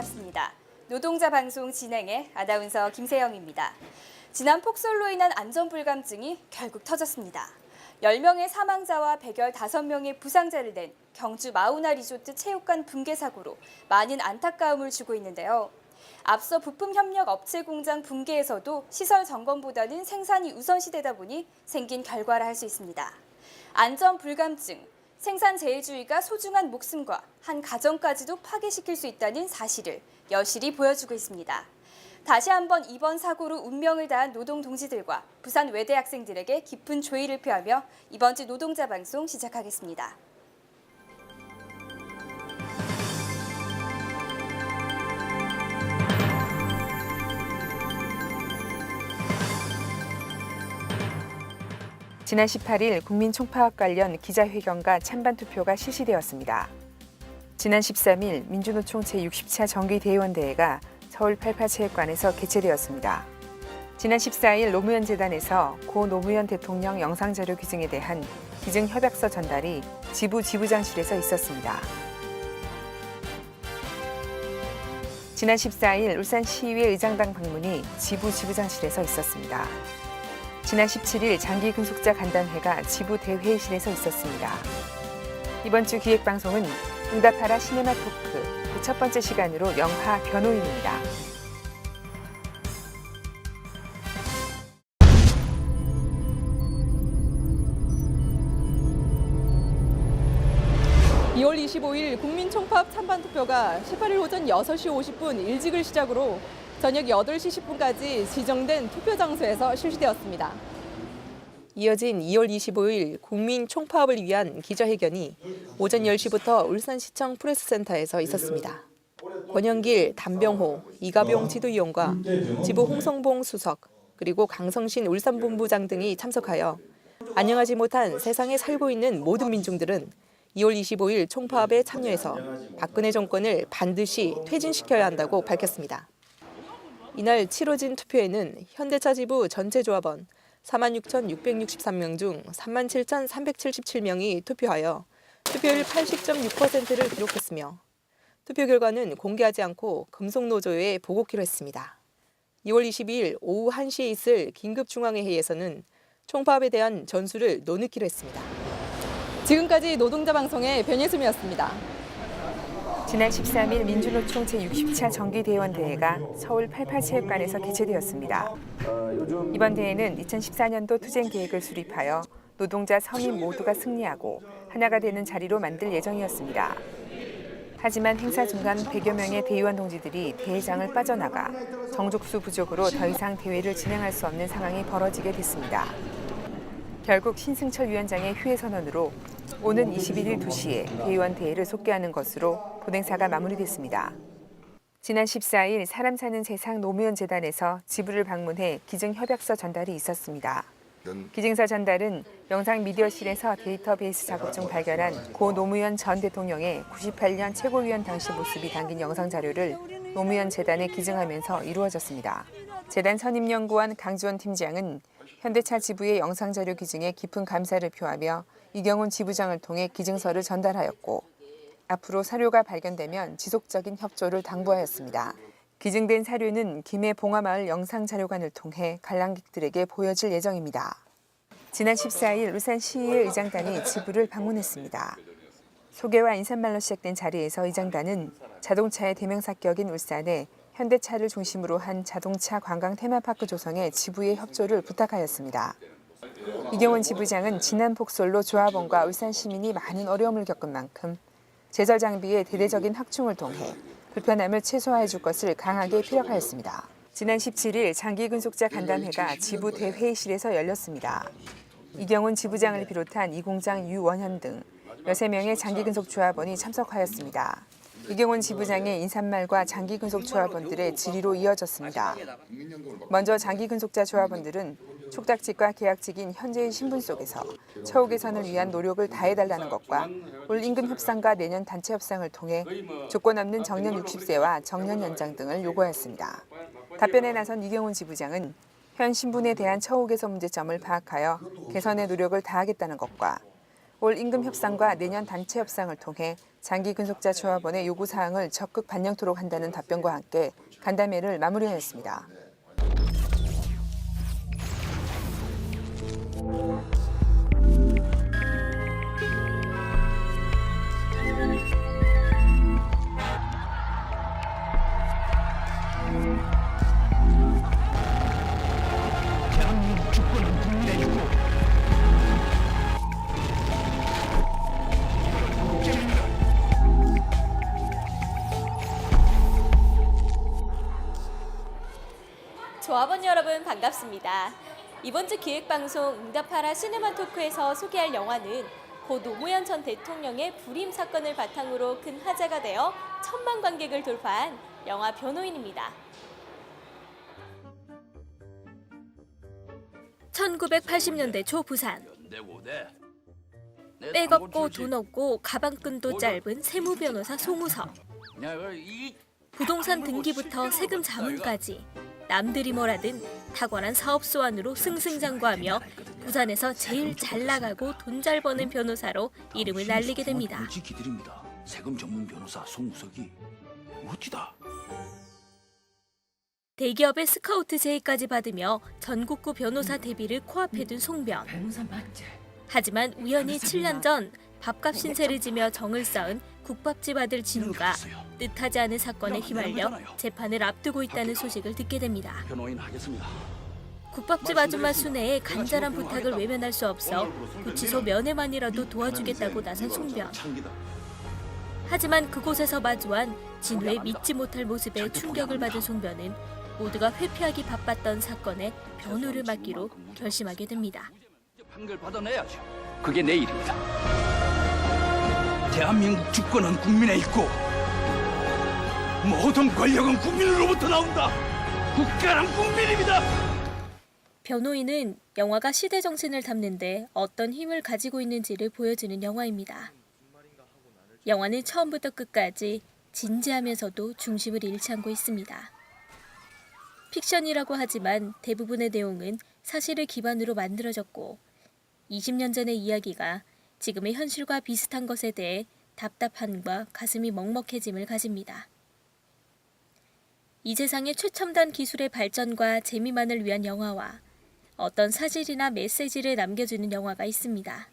반갑습니다. 노동자 방송 진행의 아나운서 김세영입니다. 지난 폭설로 인한 안전불감증이 결국 터졌습니다. 10명의 사망자와 115명의 부상자를 낸 경주 마우나 리조트 체육관 붕괴 사고로 많은 안타까움을 주고 있는데요. 앞서 부품협력 업체 공장 붕괴에서도 시설 점검보다는 생산이 우선시되다 보니 생긴 결과라 할 수 있습니다. 안전불감증, 생산 제일주의가 소중한 목숨과 한 가정까지도 파괴시킬 수 있다는 사실을 여실히 보여주고 있습니다. 다시 한번 이번 사고로 운명을 다한 노동 동지들과 부산 외대 학생들에게 깊은 조의를 표하며 이번 주 노동자 방송 시작하겠습니다. 지난 18일 국민총파업 관련 기자회견과 찬반 투표가 실시되었습니다. 지난 13일 민주노총 제60차 정기대의원대회가 서울 88체육관에서 개최되었습니다. 지난 14일 노무현 재단에서 고 노무현 대통령 영상자료 기증에 대한 기증 협약서 전달이 지부장실에서 있었습니다. 지난 14일 울산시의회 의장당 방문이 지부장실에서 있었습니다. 지난 17일 장기근속자 간담회가 지부 대회의실에서 있었습니다. 이번 주 기획방송은 응답하라 시네마 토크 그 첫 번째 시간으로 영하 변호인입니다. (2월 25일) 국민총파업 찬반투표가 18일 오전 6시 50분 일직을 시작으로 저녁 8시 10분까지 지정된 투표 장소에서 실시되었습니다. 이어진 2월 25일 국민 총파업을 위한 기자회견이 오전 10시부터 울산시청 프레스센터에서 있었습니다. 권영길, 담병호, 이가병 지도위원과 지부 홍성봉 수석, 그리고 강성신 울산본부장 등이 참석하여 안녕하지 못한 세상에 살고 있는 모든 민중들은 2월 25일 총파업에 참여해서 박근혜 정권을 반드시 퇴진시켜야 한다고 밝혔습니다. 이날 치러진 투표에는 현대차 지부 전체 조합원 46,663명 중 37,377명이 투표하여 투표율 80.6%를 기록했으며 투표 결과는 공개하지 않고 금속노조에 보고키로 했습니다. 2월 22일 오후 1시에 있을 긴급중앙회의에서는 총파업에 대한 전술을 논의키로 했습니다. 지금까지 노동자 방송의 변예수미였습니다. 지난 13일 민주노총 제60차 정기대의원대회가 서울 88체육관에서 개최되었습니다. 이번 대회는 2014년도 투쟁계획을 수립하여 노동자 성인 모두가 승리하고 하나가 되는 자리로 만들 예정이었습니다. 하지만 행사 중간 100여 명의 대의원 동지들이 대회장을 빠져나가 정족수 부족으로 더 이상 대회를 진행할 수 없는 상황이 벌어지게 됐습니다. 결국 신승철 위원장의 휴회 선언으로 오는 21일 2시에 대의원 대회를 속개하는 것으로 본행사가 마무리됐습니다. 지난 14일 사람 사는 세상 노무현 재단에서 지부를 방문해 기증 협약서 전달이 있었습니다. 기증서 전달은 영상미디어실에서 데이터베이스 작업 중 발견한 고 노무현 전 대통령의 98년 최고위원 당시 모습이 담긴 영상 자료를 노무현 재단에 기증하면서 이루어졌습니다. 재단 선임연구원 강지원 팀장은 현대차 지부의 영상자료 기증에 깊은 감사를 표하며 이경훈 지부장을 통해 기증서를 전달하였고 앞으로 사료가 발견되면 지속적인 협조를 당부하였습니다. 기증된 사료는 김해 봉화마을 영상자료관을 통해 관람객들에게 보여질 예정입니다. 지난 14일 울산시의회 의장단이 지부를 방문했습니다. 소개와 인사말로 시작된 자리에서 의장단은 자동차의 대명사격인 울산에 현대차를 중심으로 한 자동차 관광 테마파크 조성에 지부의 협조를 부탁하였습니다. 이경훈 지부장은 지난 폭설로 조합원과 울산 시민이 많은 어려움을 겪은 만큼 제설 장비의 대대적인 확충을 통해 불편함을 최소화해 줄 것을 강하게 피력하였습니다. 지난 17일 장기근속자 간담회가 지부 대회의실에서 열렸습니다. 이경훈 지부장을 비롯한 이 공장 유원현 등 13명의 장기근속 조합원이 참석하였습니다. 이경훈 지부장의 인사말과 장기근속 조합원들의 질의로 이어졌습니다. 먼저 장기근속자 조합원들은 촉탁직과 계약직인 현재의 신분 속에서 처우 개선을 위한 노력을 다해달라는 것과 올 임금 협상과 내년 단체 협상을 통해 조건 없는 정년 60세와 정년 연장 등을 요구하였습니다. 답변에 나선 이경훈 지부장은 현 신분에 대한 처우 개선 문제점을 파악하여 개선의 노력을 다하겠다는 것과 올 임금 협상과 내년 단체 협상을 통해 장기 근속자 조합원의 요구 사항을 적극 반영토록 한다는 답변과 함께 간담회를 마무리하였습니다. 조합원 여러분 반갑습니다. 이번 주 기획방송 응답하라 시네마 토크에서 소개할 영화는 고 노무현 전 대통령의 불임 사건을 바탕으로 큰 화제가 되어 1,000만 관객을 돌파한 영화 변호인입니다. 1980년대 초 부산. 백 없고 돈 없고 가방끈도 짧은 세무 변호사 송우석. 부동산 등기부터 세금 자문까지 남들이 뭐라든 탁월한 사업 소환으로 승승장구하며 부산에서 제일 잘 나가고 돈 잘 버는 변호사로 이름을 날리게 됩니다. 기드립니다. 세금 전문 변호사 송우석이 멋지다. 대기업의 스카우트 제의까지 받으며 전국구 변호사 데뷔를 코앞에 둔 송변. 하지만 우연히 7년 전 밥값 신세를 지며 정을 쌓은 국밥집 아들 진우가 뜻하지 않은 사건에 휘말려 재판을 앞두고 있다는 소식을 듣게 됩니다. 변호인 하겠습니다. 국밥집 아줌마 순애의 간절한 부탁을 외면할 수 없어 구치소 면회만이라도 도와주겠다고 나선 송변. 하지만 그곳에서 마주한 진우의 믿지 못할 모습에 충격을 받은 송변은 모두가 회피하기 바빴던 사건에 변호를 맡기로 결심하게 됩니다. 판결 받아내야죠. 그게 내 일입니다. 대한민국 주권은 국민에 있고 모든 권력은 국민으로부터 나온다. 국가란 국민입니다. 변호인은 영화가 시대 정신을 담는데 어떤 힘을 가지고 있는지를 보여주는 영화입니다. 영화는 처음부터 끝까지 진지하면서도 중심을 잃지 않고 있습니다. 픽션이라고 하지만 대부분의 내용은 사실을 기반으로 만들어졌고 20년 전의 이야기가 지금의 현실과 비슷한 것에 대해 답답함과 가슴이 먹먹해짐을 가집니다. 이 세상의 최첨단 기술의 발전과 재미만을 위한 영화와 어떤 사실이나 메시지를 남겨주는 영화가 있습니다.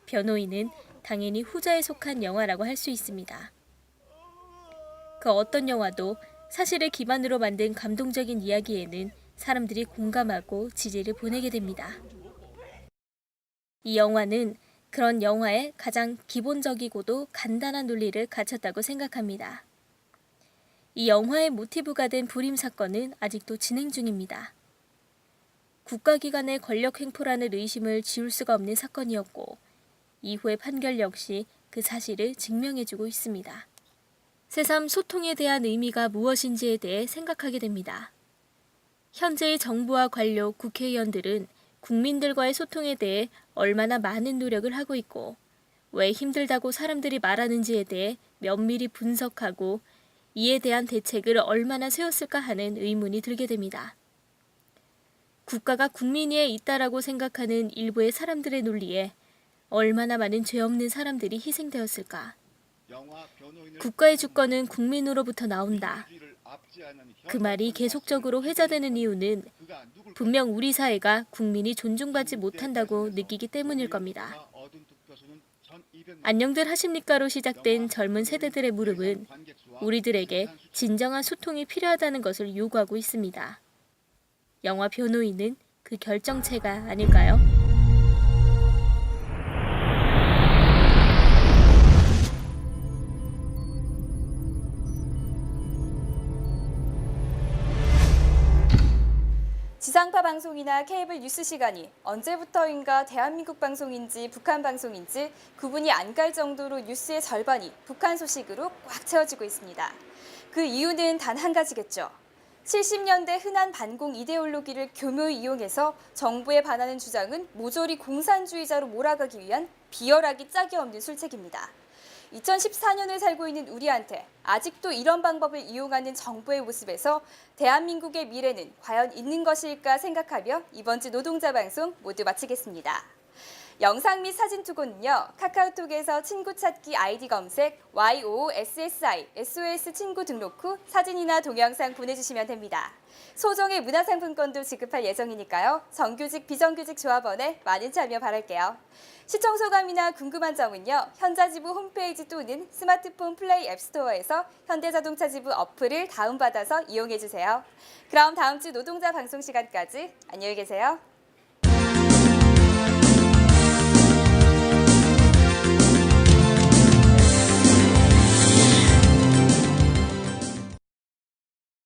변호인은 당연히 후자에 속한 영화라고 할 수 있습니다. 그 어떤 영화도 사실을 기반으로 만든 감동적인 이야기에는 사람들이 공감하고 지지를 보내게 됩니다. 이 영화는 그런 영화의 가장 기본적이고도 간단한 논리를 갖췄다고 생각합니다. 이 영화의 모티브가 된 불임 사건은 아직도 진행 중입니다. 국가기관의 권력 횡포라는 의심을 지울 수가 없는 사건이었고 이후의 판결 역시 그 사실을 증명해주고 있습니다. 새삼 소통에 대한 의미가 무엇인지에 대해 생각하게 됩니다. 현재의 정부와 관료, 국회의원들은 국민들과의 소통에 대해 얼마나 많은 노력을 하고 있고 왜 힘들다고 사람들이 말하는지에 대해 면밀히 분석하고 이에 대한 대책을 얼마나 세웠을까 하는 의문이 들게 됩니다. 국가가 국민 위에 있다라고 생각하는 일부의 사람들의 논리에 얼마나 많은 죄 없는 사람들이 희생되었을까? 국가의 주권은 국민으로부터 나온다. 그 말이 계속적으로 회자되는 이유는 분명 우리 사회가 국민이 존중받지 못한다고 느끼기 때문일 겁니다. 안녕들 하십니까로 시작된 젊은 세대들의 물음은 우리들에게 진정한 소통이 필요하다는 것을 요구하고 있습니다. 영화 변호인은 그 결정체가 아닐까요? 지상파 방송이나 케이블 뉴스 시간이 언제부터인가 대한민국 방송인지 북한 방송인지 구분이 안 갈 정도로 뉴스의 절반이 북한 소식으로 꽉 채워지고 있습니다. 그 이유는 단 한 가지겠죠. 70년대 흔한 반공 이데올로기를 교묘히 이용해서 정부에 반하는 주장은 모조리 공산주의자로 몰아가기 위한 비열하기 짝이 없는 술책입니다. 2014년을 살고 있는 우리한테 아직도 이런 방법을 이용하는 정부의 모습에서 대한민국의 미래는 과연 있는 것일까 생각하며 이번 주 노동자 방송 모두 마치겠습니다. 영상 및 사진 투고는요. 카카오톡에서 친구 찾기 아이디 검색 YOSSI SOS 친구 등록 후 사진이나 동영상 보내주시면 됩니다. 소정의 문화상품권도 지급할 예정이니까요. 정규직 비정규직 조합원에 많은 참여 바랄게요. 시청 소감이나 궁금한 점은요. 현자지부 홈페이지 또는 스마트폰 플레이 앱스토어에서 현대자동차지부 어플을 다운받아서 이용해주세요. 그럼 다음 주 노동자 방송 시간까지 안녕히 계세요.